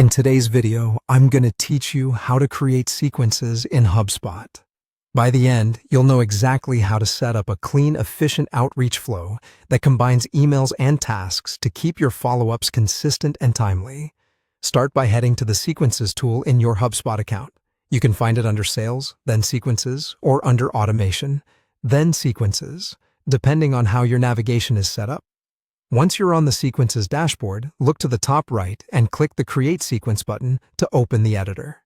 In today's video, I'm going to teach you how to create sequences in HubSpot. By the end, you'll know exactly how to set up a clean, efficient outreach flow that combines emails and tasks to keep your follow-ups consistent and timely. Start by heading to the Sequences tool in your HubSpot account. You can find it under Sales, then Sequences, or under Automation, then Sequences, depending on how your navigation is set up. Once you're on the Sequences dashboard, look to the top right and click the Create Sequence button to open the editor.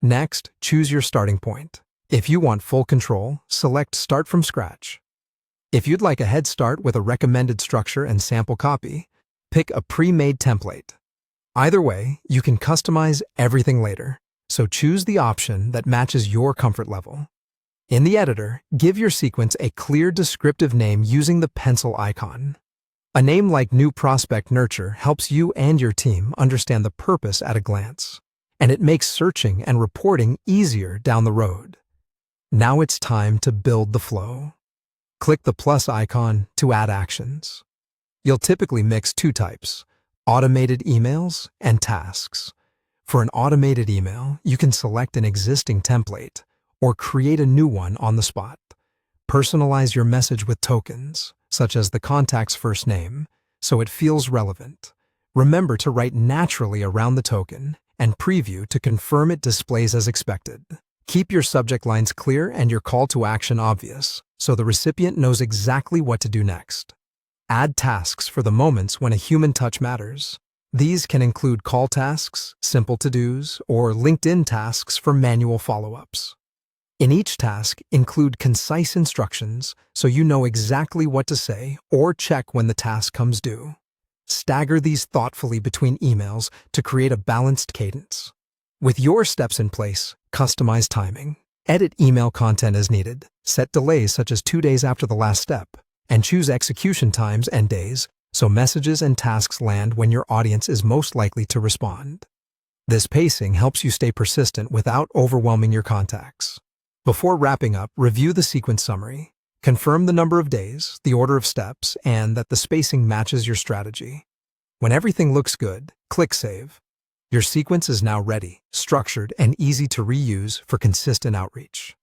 Next, choose your starting point. If you want full control, select Start from Scratch. If you'd like a head start with a recommended structure and sample copy, pick a pre-made template. Either way, you can customize everything later, so choose the option that matches your comfort level. In the editor, give your sequence a clear descriptive name using the pencil icon. A name like New Prospect Nurture helps you and your team understand the purpose at a glance, and it makes searching and reporting easier down the road. Now it's time to build the flow. Click the plus icon to add actions. You'll typically mix two types, automated emails and tasks. For an automated email, you can select an existing template or create a new one on the spot. Personalize your message with tokens, such as the contact's first name, so it feels relevant. Remember to write naturally around the token and preview to confirm it displays as expected. Keep your subject lines clear and your call to action obvious, so the recipient knows exactly what to do next. Add tasks for the moments when a human touch matters. These can include call tasks, simple to-dos, or LinkedIn tasks for manual follow-ups. In each task, include concise instructions so you know exactly what to say or check when the task comes due. Stagger these thoughtfully between emails to create a balanced cadence. With your steps in place, customize timing. Edit email content as needed, set delays such as 2 days after the last step, and choose execution times and days so messages and tasks land when your audience is most likely to respond. This pacing helps you stay persistent without overwhelming your contacts. Before wrapping up, review the sequence summary. Confirm the number of days, the order of steps, and that the spacing matches your strategy. When everything looks good, click Save. Your sequence is now ready, structured, and easy to reuse for consistent outreach.